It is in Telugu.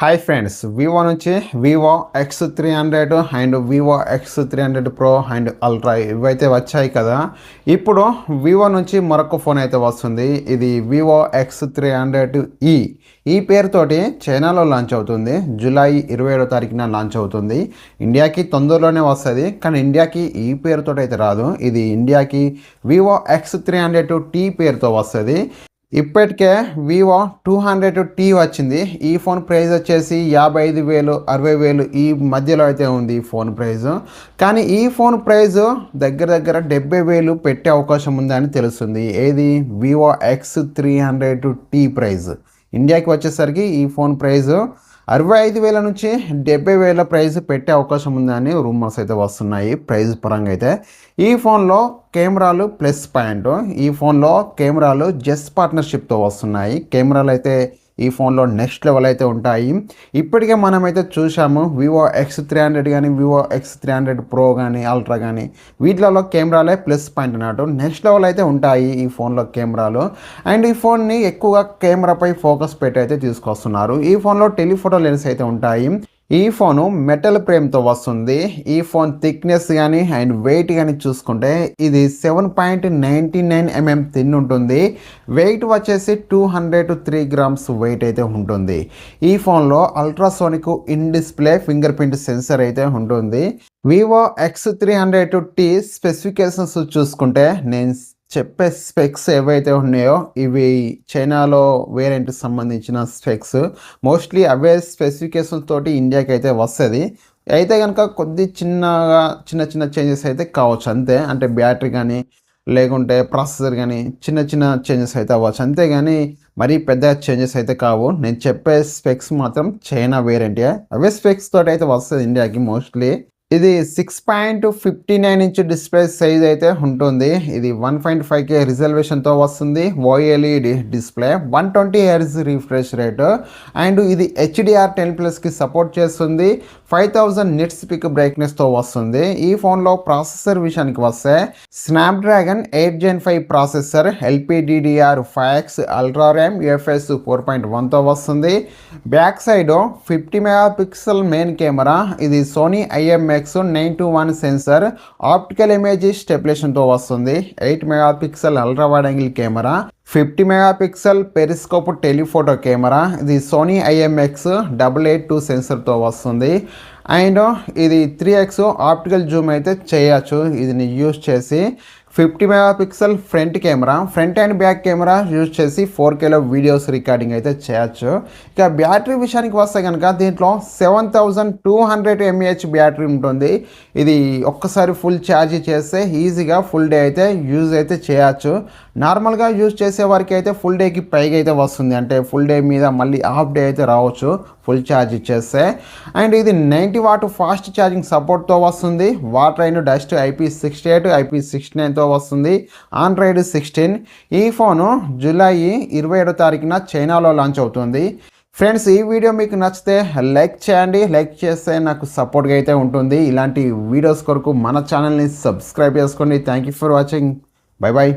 హాయ్ ఫ్రెండ్స్, వివో నుంచి Vivo X300 and Vivo X300 pro and ultra ఇవైతే వచ్చాయి కదా. ఇప్పుడు వివో నుంచి మరొక ఫోన్ అయితే వస్తుంది. ఇది వివో X300e. ఈ పేరుతోటి చైనాలో లాంచ్ అవుతుంది. జూలై 27వ తారీఖున లాంచ్ అవుతుంది. ఇండియాకి తొందరలోనే వస్తుంది, కానీ ఇండియాకి ఈ పేరుతో అయితే రాదు. ఇది ఇండియాకి వివో X300t పేరుతో వస్తుంది. ఇప్పటికే వివో 200T వచ్చింది. ఈ ఫోన్ ప్రైస్ వచ్చేసి 55,000 60,000 ఈ మధ్యలో అయితే ఉంది ఈ ఫోన్ ప్రైస్. కానీ ఈ ఫోన్ ప్రైస్ దగ్గర 70,000 పెట్టే అవకాశం ఉందని తెలుస్తుంది. ఏది వివో X300T ప్రైస్. ఇండియాకి వచ్చేసరికి ఈ ఫోన్ ప్రైస్ 65,000 నుంచి 70,000 ప్రైస్ పెట్టే అవకాశం ఉందని రూమర్స్ అయితే వస్తున్నాయి. ప్రైస్ పరంగా అయితే ఈ ఫోన్లో కెమెరాలు ప్లస్ పాయింట్. ఈ ఫోన్లో కెమెరాలు జెస్ పార్ట్నర్షిప్తో వస్తున్నాయి. కెమెరాలు అయితే ఈ ఫోన్లో నెక్స్ట్ లెవెల్ అయితే ఉంటాయి. ఇప్పటికే మనమైతే చూసాము వివో X300 కానీ వివో X300 ప్రో కానీ అల్ట్రా కానీ వీటిలలో కెమెరాలే ప్లస్ పాయింట్ అన్నట్టు. నెక్స్ట్ లెవెల్ అయితే ఉంటాయి ఈ ఫోన్లో కెమెరాలు. అండ్ ఈ ఫోన్ని ఎక్కువగా కెమెరాపై ఫోకస్ పెట్టి అయితే తీసుకొస్తున్నారు. ఈ ఫోన్లో టెలిఫోటో లెన్స్ అయితే ఉంటాయి. ఈ ఫోను మెటల్ ఫ్రేమ్తో వస్తుంది. ఈ ఫోన్ థిక్నెస్ కానీ అండ్ వెయిట్ కానీ చూసుకుంటే ఇది 7.99 mm థిన్ ఉంటుంది. వెయిట్ వచ్చేసి 200 to 3 grams వెయిట్ అయితే ఉంటుంది. ఈ ఫోన్లో ultrasonic in display finger print sensor అయితే ఉంటుంది. వివో X300T స్పెసిఫికేషన్స్ చూసుకుంటే నేను చెప్పే స్పెక్స్ ఏవైతే ఉన్నాయో ఇవి చైనాలో వేరియంట్కి సంబంధించిన స్పెక్స్. మోస్ట్లీ అవే స్పెసిఫికేషన్స్ తోటి ఇండియాకి అయితే వస్తుంది. అయితే కనుక చిన్న చేంజెస్ అయితే కావచ్చు అంతే. అంటే బ్యాటరీ కానీ లేకుంటే ప్రాసెసర్ కానీ చిన్న చేంజెస్ అయితే అవ్వచ్చు అంతేగాని మరీ పెద్ద చేంజెస్ అయితే కావు. నేను చెప్పే స్పెక్స్ మాత్రం చైనా వేరియంటే అవే స్పెక్స్ తోటి అయితే వస్తుంది ఇండియాకి మోస్ట్లీ. ఇది 6.59 ఇంచ్ డిస్ప్లే సైజ్ అయితే ఉంటుంది. ఇది 1.5K రిజల్యూషన్తో వస్తుంది. OLED display, 120 Hz refresh rate and ఇది HDR10+కి సపోర్ట్ చేస్తుంది. 5000 నిట్స్ పిక్ బ్రైట్నెస్తో వస్తుంది. ఈ ఫోన్లో ప్రాసెసర్ విషయానికి వస్తే Snapdragon 8 Gen 5 processor, LPDDR5X ultra RAM UFS 4.1తో వస్తుంది. Back side 50 MP main camera, ఇది Sony IMX 921 sensor, optical image స్టెబిలేషన్తో వస్తుంది. 8 MP ultra wide angle camera, 50 MP periscope telephoto camera, ఇది సోనీ IMX 882 సెన్సర్తో వస్తుంది. అండ్ ఇది 3x ఆప్టికల్ జూమ్ అయితే చేయొచ్చు ఇది యూజ్ చేసి. 50 MP front camera, front and back camera use చేసి 4Kలో వీడియోస్ రికార్డింగ్ అయితే చేయొచ్చు. ఇక బ్యాటరీ విషయానికి వస్తే కనుక దీంట్లో 7200 mAh బ్యాటరీ ఉంటుంది. ఇది ఒక్కసారి ఫుల్ ఛార్జ్ చేస్తే ఈజీగా ఫుల్ డే అయితే యూజ్ అయితే చేయొచ్చు. నార్మల్గా యూజ్ చేసే వారికి అయితే ఫుల్ డేకి పైగా అయితే వస్తుంది. అంటే ఫుల్ డే మీద మళ్ళీ హాఫ్ డే అయితే రావచ్చు ఫుల్ ఛార్జ్ ఇచ్చేస్తే. అండ్ ఇది 90 వాట్ ఫాస్ట్ ఛార్జింగ్ సపోర్ట్తో వస్తుంది. వాటర్ అండ్ డస్ట్ IP68 IP69తో వస్తుంది. ఆండ్రాయిడ్ 16. ఈ ఫోను జూలై 27వ తారీఖున చైనాలో లాంచ్ అవుతుంది. ఫ్రెండ్స్, ఈ వీడియో మీకు నచ్చితే లైక్ చేయండి. లైక్ చేస్తే నాకు సపోర్ట్గా అయితే ఉంటుంది. ఇలాంటి వీడియోస్ కొరకు మన ఛానల్ని సబ్స్క్రైబ్ చేసుకోండి. Thank you for watching. Bye bye.